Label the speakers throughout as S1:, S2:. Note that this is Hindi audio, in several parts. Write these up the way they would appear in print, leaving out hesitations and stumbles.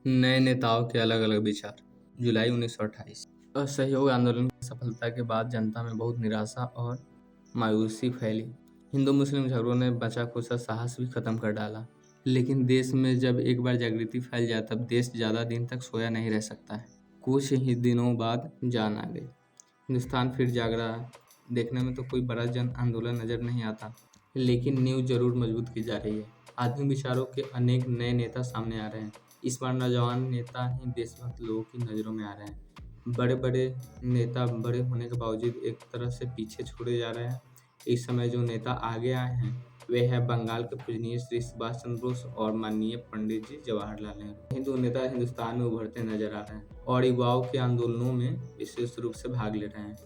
S1: नए नेताओं के अलग-अलग विचार। जुलाई 1928 असहयोग आंदोलन की सफलता के बाद जनता में बहुत निराशा और मायूसी फैली। हिंदू-मुस्लिम झगड़ों ने बचा-खुचा साहस भी खत्म कर डाला। लेकिन देश में जब एक बार जागृति फैल जाए तब देश ज़्यादा दिन तक सोया नहीं रह सकता है। कुछ ही दिनों बाद जान आ गई। हिंदुस्तान फिर जाग रहा है। देखने में तो कोई बड़ा जन आंदोलन नजर नहीं आता, लेकिन नींव जरूर मजबूत की जा रही है। आधुनिक विचारों के अनेक नए नेता सामने आ रहे हैं। इस बार नौजवान नेता ही देशभक्त लोगों की नज़रों में आ रहे हैं। बड़े बड़े नेता बड़े होने के बावजूद एक तरह से पीछे छोड़े जा रहे हैं। इस समय जो नेता आगे आए हैं वे हैं बंगाल के पूजनीय श्री सुभाष चंद्र बोस और माननीय पंडित जी जवाहरलाल नेहरू। हिंदू नेता हिंदुस्तान में उभरते नजर आ रहे हैं और युवाओं के आंदोलनों में विशेष रूप से भाग ले रहे हैं।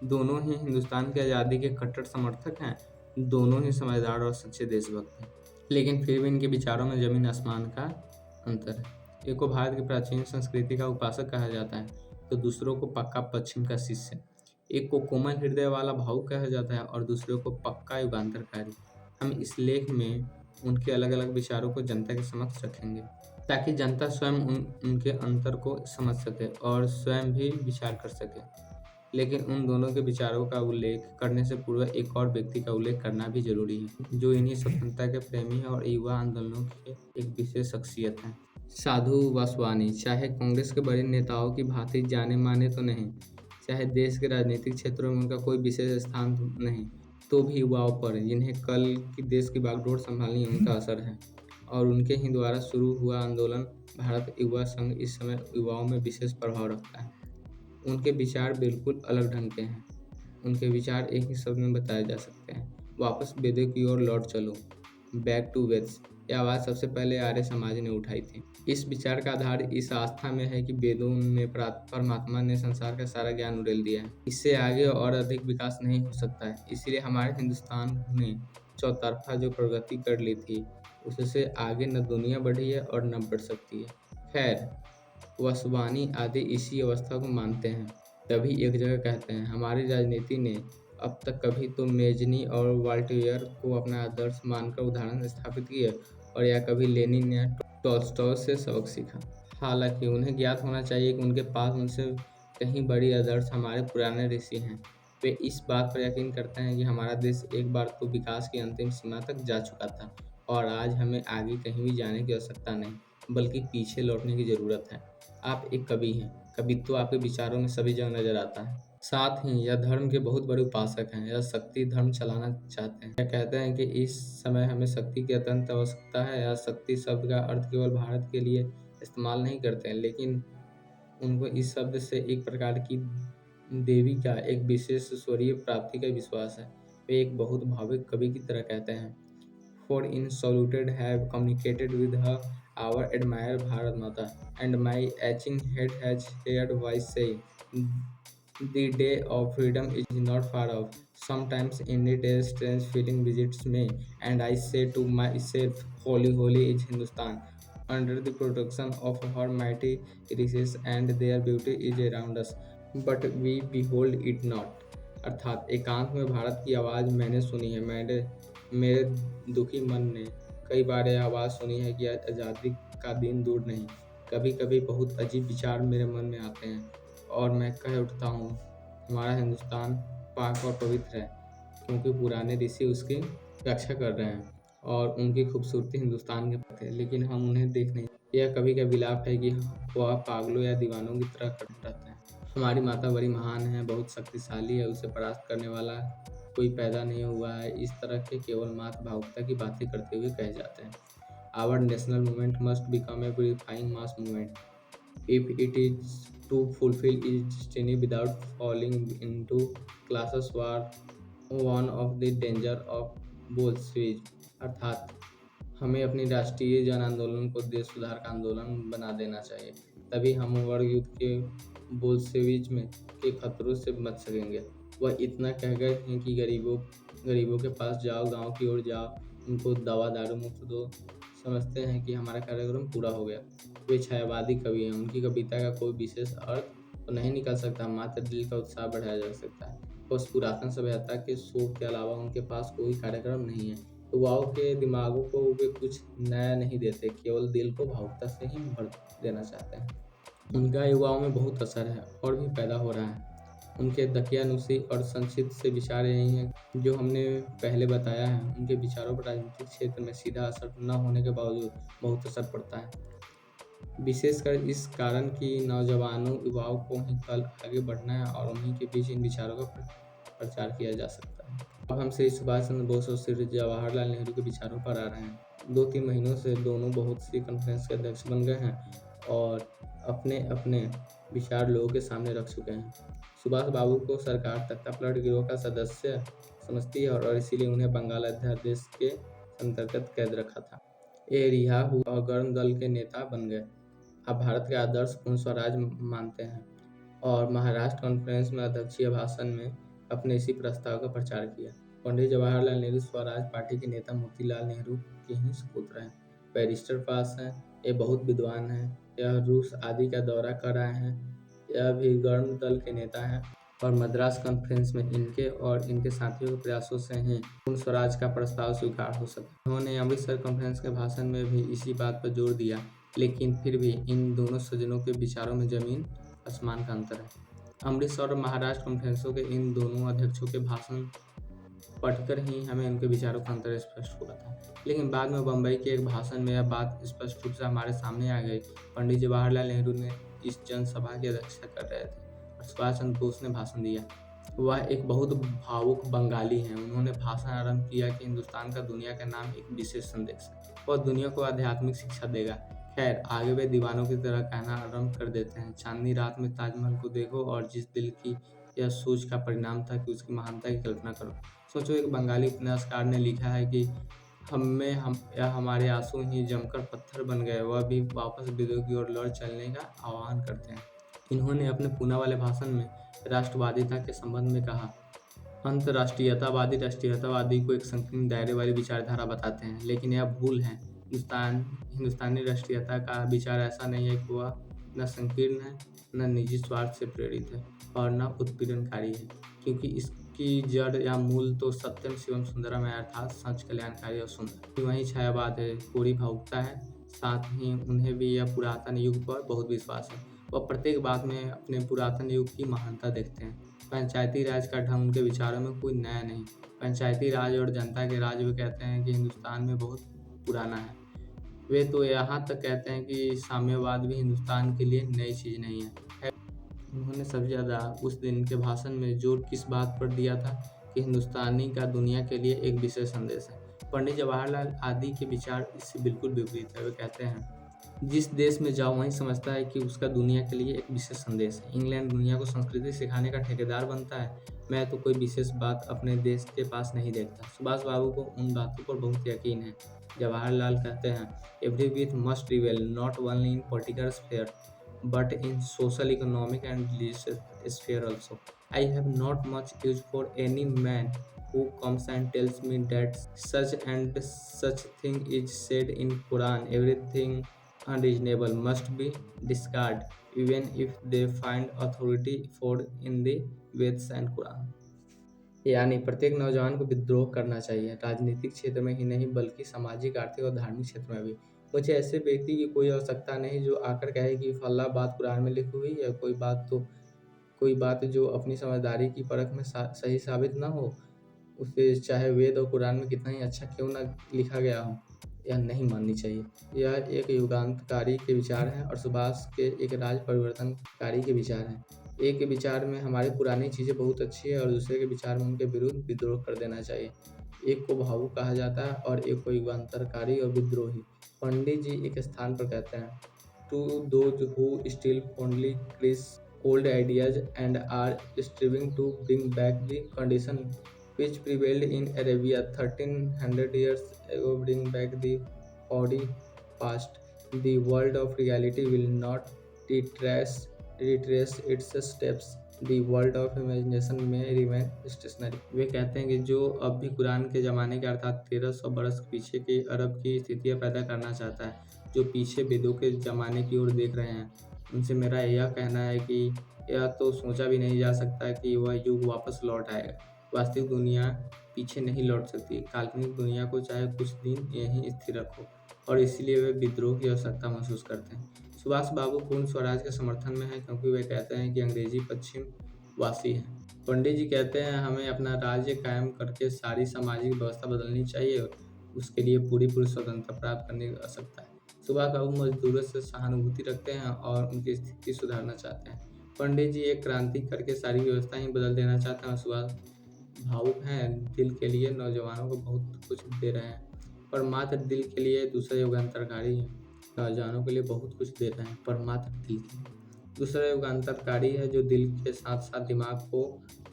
S1: दोनों ही हिंदुस्तान की आज़ादी के कट्टर समर्थक हैं। दोनों ही समझदार और सच्चे देशभक्त हैं, लेकिन फिर भी इनके विचारों में जमीन आसमान का अंतर है। एक को भारत की प्राचीन संस्कृति का उपासक कहा जाता है तो दूसरों को पक्का पश्चिम का शिष्य। एक को कोमल हृदय वाला भावुक कहा जाता है और दूसरे को पक्का युगांतरकारी। हम इस लेख में उनके अलग अलग विचारों को जनता के समक्ष रखेंगे ताकि जनता स्वयं उनके अंतर को समझ सके और स्वयं भी विचार कर सके। लेकिन उन दोनों के विचारों का उल्लेख करने से पूर्व एक और व्यक्ति का उल्लेख करना भी जरूरी है जो इन्हीं स्वतंत्रता के प्रेमी हैं और युवा आंदोलनों के एक विशेष शख्सियत है। साधु वासवानी चाहे कांग्रेस के बड़े नेताओं की भांति जाने माने तो नहीं, चाहे देश के राजनीतिक क्षेत्रों में उनका कोई विशेष स्थान नहीं, तो भी युवाओं पर जिन्हें कल की देश की बागडोर संभालनी है उनका असर है। और उनके ही द्वारा शुरू हुआ आंदोलन भारत युवा संघ इस समय युवाओं में विशेष प्रभाव रखता है। उनके विचार बिल्कुल अलग ढंग के हैं। उनके विचार एक ही शब्द में बताए जा सकते हैं, वापस वेदों की ओर लौट चलो, बैक टू वेद्स। यह आवाज़ सबसे पहले आर्य समाज ने उठाई थी। इस विचार का आधार इस आस्था में है कि वेदों में परमात्मा ने संसार का सारा ज्ञान उड़ेल दिया है। इससे आगे और अधिक विकास नहीं हो सकता है। इसलिए हमारे हिंदुस्तान ने चौतरफा जो प्रगति कर ली थी उससे आगे न दुनिया बढ़ी है और न बढ़ सकती है। खैर, वासवानी आदि इसी अवस्था को मानते हैं, तभी एक जगह कहते हैं हमारी राजनीति ने अब तक कभी तो मेजनी और वाल्टियर को अपना आदर्श मानकर उदाहरण स्थापित किया और या कभी लेनिन या टॉल्स्टॉय से सबक सीखा। हालांकि उन्हें ज्ञात होना चाहिए कि उनके पास उनसे कहीं बड़ी आदर्श हमारे पुराने ऋषि हैं। वे इस बात पर यकीन करते हैं कि हमारा देश एक बार तो विकास की अंतिम सीमा तक जा चुका था और आज हमें आगे कहीं भी जाने की आवश्यकता नहीं, बल्कि पीछे लौटने की जरूरत है। आप एक कवि हैं, कवित्व आपके विचारों में सभी जगह नजर आता है। साथ ही यह धर्म के बहुत बड़े उपासक हैं। यह शक्ति धर्म चलाना चाहते हैं। यह कहते हैं कि इस समय हमें शक्ति की अत्यंत आवश्यकता है। यह शक्ति शब्द का अर्थ केवल भारत के लिए इस्तेमाल नहीं करते हैं, लेकिन उनको इस शब्द से एक प्रकार की देवी का एक विशेष ईश्वरीय प्राप्ति का विश्वास है। वे एक बहुत भावुक कवि की तरह कहते हैं, For in saluted have communicated with her our admired Bharat Mata, and my aching head has heard voice say, the day of freedom is not far off. Sometimes indeed a strange feeling visits me, and I say to myself, holy, holy is Hindustan. Under the protection of her mighty riches and their beauty is around us, but we behold it not. अर्थात एकांत में भारत की आवाज़ मैंने सुनी है। मेरे दुखी मन ने कई बार यह आवाज़ सुनी है कि आज़ादी का दिन दूर नहीं। कभी कभी बहुत अजीब विचार मेरे मन में आते हैं और मैं कह उठता हूँ हमारा हिंदुस्तान पाक और पवित्र है, क्योंकि पुराने ऋषि उसकी रक्षा कर रहे हैं और उनकी खूबसूरती हिंदुस्तान के पथ है, लेकिन हम उन्हें देख नहीं। यह कवि का विलाप है कि वह पागलों या दीवानों की तरह करते रहते हैं। हमारी माता बड़ी महान है, बहुत शक्तिशाली है, उसे परास्त करने वाला कोई पैदा नहीं हुआ है। इस तरह के केवल मात्र भावुकता की बातें करते हुए कहे जाते हैं। Our national movement must become a purifying mass movement if it is to fulfil is destiny without falling into classes war one of the danger of Bolshevism. अर्थात हमें अपनी राष्ट्रीय जन आंदोलन को देश सुधार का आंदोलन बना देना चाहिए, तभी हम वर्ग युद्ध के बोल्शेविज्म के खतरों से बच सकेंगे। वह इतना कह गए हैं कि गरीबों के पास जाओ, गांव की ओर जाओ, उनको दवा दारू मुफ्त दो। समझते हैं कि हमारा कार्यक्रम पूरा हो गया। वे छायावादी कवि हैं, उनकी कविता का कोई विशेष अर्थ तो नहीं निकल सकता, मात्र दिल का उत्साह बढ़ाया जा सकता है। उस पुरातन सभ्यता के शोक के अलावा उनके पास कोई कार्यक्रम नहीं है। युवाओं के दिमागों को वे कुछ नया नहीं देते, केवल दिल को भावुकता से ही भर देना चाहते हैं। उनका युवाओं में बहुत असर है और भी पैदा हो रहा है। उनके दकियानुसी और संक्षिप्त से विचार यही हैं जो हमने पहले बताया है। उनके विचारों पर राजनीतिक क्षेत्र में सीधा असर न होने के बावजूद बहुत असर पड़ता है, विशेषकर इस कारण कि नौजवानों युवाओं को ही कल आगे बढ़ना है और उन्हीं के बीच इन विचारों का प्रचार किया जा सकता है। अब हम श्री सुभाष चंद्र बोस और श्री जवाहरलाल नेहरू के विचारों पर आ रहे हैं। 2-3 महीनों से दोनों बहुत सी कॉन्फ्रेंस के अध्यक्ष बन गए हैं और अपने अपने विचार लोगों के सामने रख चुके हैं। सुभाष बाबू को सरकार तख्तापलट गिरोह का सदस्य समझती है और इसीलिए उन्हें बंगाल अध्यादेश के अंतर्गत कैद रखा था। ये रिहा हुआ और गर्म दल के नेता बन गए। अब भारत के आदर्श पूर्ण स्वराज मानते हैं और महाराष्ट्र कॉन्फ्रेंस में अध्यक्षीय भाषण में अपने इसी प्रस्ताव का प्रचार किया। पंडित जवाहरलाल नेहरू स्वराज पार्टी के नेता मोतीलाल नेहरू के ही सुपुत्र हैं। बैरिस्टर पास हैं, ये बहुत विद्वान हैं, यह रूस आदि का दौरा कर रहे हैं, यह भी गर्म दल के नेता हैं और मद्रास कॉन्फ्रेंस में इनके और इनके साथियों के प्रयासों से ही पूर्ण स्वराज का प्रस्ताव स्वीकार हो सका। उन्होंने अमृतसर कॉन्फ्रेंस के भाषण में भी इसी बात पर जोर दिया, लेकिन फिर भी इन दोनों सज्जनों के विचारों में जमीन आसमान का अंतर है। अमृतसर और महाराष्ट्र कॉन्फ्रेंसों के इन दोनों अध्यक्षों के भाषण पढ़कर ही हमें उनके विचारों का अंतर स्पष्ट हुआ था, लेकिन बाद में बम्बई के एक भाषण में यह बात स्पष्ट रूप से हमारे सामने आ गई। पंडित जवाहरलाल नेहरू ने इस जनसभा की अध्यक्षता कर रहे थे और सुभाष चंद्र बोस ने भाषण दिया। वह एक बहुत भावुक बंगाली हैं। उन्होंने भाषण आरंभ किया कि हिंदुस्तान का दुनिया के नाम एक विशेष संदेश है, वह दुनिया को आध्यात्मिक शिक्षा देगा। खैर, आगे वे दीवानों की तरह कहना आरंभ कर देते हैं, चांदनी रात में ताजमहल को देखो और जिस दिल की यह सोच का परिणाम था कि उसकी महानता की कल्पना करो। सोचो, एक बंगाली उपन्यासकार ने लिखा है कि हमारे आंसू ही जमकर पत्थर बन गए, वह भी वापस विद्रोह की ओर लड़ चलने का आह्वान करते हैं। इन्होंने अपने पूना वाले भाषण में राष्ट्रवादिता के संबंध में कहा, राष्ट्रीयतावादी को एक संकीर्ण दायरे वाली विचारधारा बताते हैं, लेकिन यह भूल है। हिंदुस्तानी राष्ट्रीयता का विचार ऐसा नहीं है कि वह न संकीर्ण है, न निजी स्वार्थ से प्रेरित है और न उत्पीड़नकारी है, क्योंकि इसकी जड़ या मूल तो सत्यम शिवम सुंदरम है, अर्थात सच, कल्याणकारी और सुंदर। वही छायावाद है, कोरी भावुकता है, साथ ही उन्हें भी यह पुरातन युग पर बहुत विश्वास है। वह प्रत्येक बात में अपने पुरातन युग की महानता देखते हैं। पंचायती राज का ढंग उनके विचारों में कोई नया नहीं। पंचायती राज और जनता के राज वे कहते हैं कि हिंदुस्तान में बहुत पुराना है। वे तो यहाँ तक कहते हैं कि साम्यवाद भी हिंदुस्तान के लिए नई चीज़ नहीं है। उन्होंने सबसे ज़्यादा उस दिन के भाषण में जोर किस बात पर दिया था कि हिंदुस्तानी का दुनिया के लिए एक विशेष संदेश है। पंडित जवाहरलाल आदि के विचार इससे बिल्कुल विपरीत है। वे कहते हैं, जिस देश में जाओ वहीं समझता है कि उसका दुनिया के लिए एक विशेष संदेश है। इंग्लैंड दुनिया को संस्कृति सिखाने का ठेकेदार बनता है। मैं तो कोई विशेष बात अपने देश के पास नहीं देखता। सुभाष बाबू को उन बातों पर बहुत यकीन है। जवाहरलाल कहते हैं, every with must रिवेल not only in political sphere but in social, economic and religious sphere also. I have not much use for any man who comes and tells me that such and such thing is said in Quran. Everything unreasonable must be discarded, even if they find authority for in the Veds and Quran. यानी प्रत्येक नौजवान को विद्रोह करना चाहिए, राजनीतिक क्षेत्र में ही नहीं बल्कि सामाजिक, आर्थिक और धार्मिक क्षेत्र में भी। मुझे ऐसे व्यक्ति की कोई आवश्यकता नहीं जो आकर कहे कि फला बात कुरान में लिखी हुई है। कोई बात जो अपनी समझदारी की परख में सही साबित ना हो, उसे चाहे वेद और कुरान में कितना ही अच्छा क्यों ना लिखा गया हो, यह नहीं माननी चाहिए। यह एक युगांतकारी के विचार हैं और सुभाष के एक राज परिवर्तनकारी के विचार हैं। एक के विचार में हमारी पुरानी चीज़ें बहुत अच्छी है और दूसरे के विचार में उनके विरुद्ध विद्रोह कर देना चाहिए। एक को भावुक कहा जाता है और एक को युगांतरकारी और विद्रोही। पंडित जी एक स्थान पर कहते हैं, to those who still fondly cherish old ideas and are striving to bring back the condition which prevailed in Arabia 1300 years ago, bring back the body past. The world of reality will not retrace its steps. The world of imagination may remain stationary. वे कहते हैं कि जो अब भी कुरान के ज़माने के अर्थात 1300 बरस पीछे के अरब की स्थितियाँ पैदा करना चाहता है, जो पीछे वेदों के ज़माने की ओर देख रहे हैं, उनसे मेरा यह कहना है कि यह तो सोचा भी नहीं जा सकता कि वह युग वापस लौट आएगा। वास्तविक दुनिया पीछे नहीं लौट सकती। काल्पनिक दुनिया को चाहे कुछ दिन यहीं स्थिर रखो, और इसलिए वे विद्रोह की आवश्यकता महसूस करते हैं। सुभाष बाबू पूर्ण स्वराज के समर्थन में हैं, क्योंकि वे कहते हैं कि अंग्रेजी पश्चिम वासी हैं। पंडित जी कहते हैं हमें अपना राज्य कायम करके सारी सामाजिक व्यवस्था बदलनी चाहिए, उसके लिए पूरी स्वतंत्रता प्राप्त करने की आवश्यकता है। सुभाष बाबू मजदूरों से सहानुभूति रखते हैं और उनकी स्थिति सुधारना चाहते हैं। पंडित जी एक क्रांति करके सारी व्यवस्था ही बदल देना चाहते हैं। सुभाष भावुक हैं, दिल के लिए नौजवानों को बहुत कुछ दे रहे हैं, पर मात्र दिल के लिए। दूसरा युगांतरकारी है, नौजवानों के लिए बहुत कुछ दे रहे हैं, पर मात्र दिल के लिए। दूसरा युगांतरकारी है, जो दिल के साथ साथ दिमाग को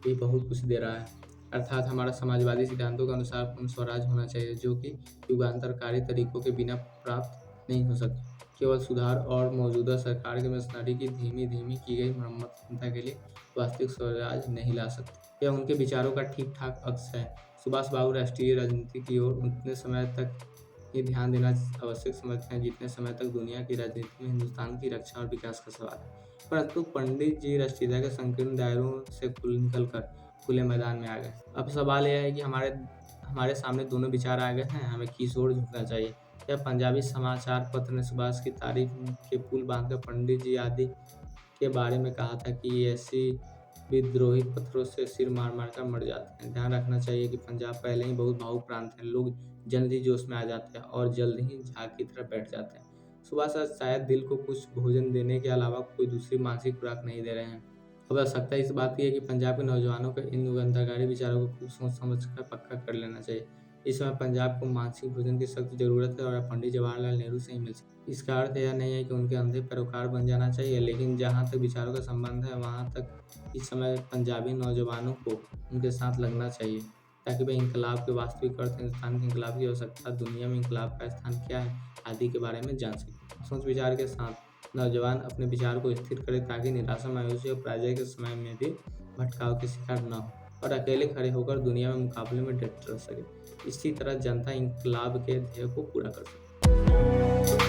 S1: भी बहुत कुछ दे रहा है। अर्थात हमारा समाजवादी सिद्धांतों के अनुसार पूर्ण स्वराज होना चाहिए, जो कि युगांतरकारी तरीकों के बिना प्राप्त नहीं हो सकता। केवल सुधार और मौजूदा सरकार के मशीनरी की धीमी धीमी की गई मरम्मत क्षमता के लिए वास्तविक स्वराज नहीं ला सकते। यह उनके विचारों का ठीक ठाक अक्स है। सुभाष बाबू राष्ट्रीय राजनीति की ओर उतने समय तक ही ध्यान देना आवश्यक समझते हैं जितने समय तक दुनिया की राजनीति में हिंदुस्तान की रक्षा और विकास का सवाल है। परंतु पंडित जी राष्ट्रीयता के संकीर्ण दायरों से निकलकर खुले मैदान में आ गए। अब सवाल यह है कि हमारे सामने दोनों विचार आ गए हैं, हमें किस ओर झुकना चाहिए। यह पंजाबी समाचार पत्र ने सुभाष की तारीफ के पुल बांधकर पंडित जी आदि के बारे में कहा था कि ऐसी विद्रोही पत्थरों से सिर मार मार कर मर जाते हैं। ध्यान रखना चाहिए कि पंजाब पहले ही बहुत भावुक प्रांत है। लोग जल्द ही जोश में आ जाते हैं और जल्द ही झाग की तरफ बैठ जाते हैं। सुभाष आज शायद दिल को कुछ भोजन देने के अलावा कोई दूसरी मानसिक खुराक नहीं दे रहे हैं। अब आवश्यकता इस बात की है कि पंजाब के नौजवानों को इन युगांतरकारी विचारों को खूब सोच समझ कर पक्का कर लेना चाहिए। इस समय पंजाब को मानसिक भोजन की सख्त जरूरत है, और पंडित जवाहरलाल नेहरू से ही मिल सकती। इसका अर्थ यह नहीं है कि उनके अंधे पैरोकार बन जाना चाहिए, लेकिन जहाँ तक विचारों का संबंध है वहाँ तक इस समय पंजाबी नौजवानों को उनके साथ लगना चाहिए, ताकि वे इनकलाब के वास्तविक अर्थ, हिंदुस्तान के इनकलाब की आवश्यकता, दुनिया में इनकलाब का स्थान क्या है आदि के बारे में जान सकें। सोच विचार के साथ नौजवान अपने विचार को स्थिर करे, ताकि निराशा, मायूसी और पराजय के समय में भी भटकाव के शिकार न हो और अकेले खड़े होकर दुनिया में मुकाबले में डट रह सके। इसी तरह जनता इनकलाब के ध्येय को पूरा कर सके।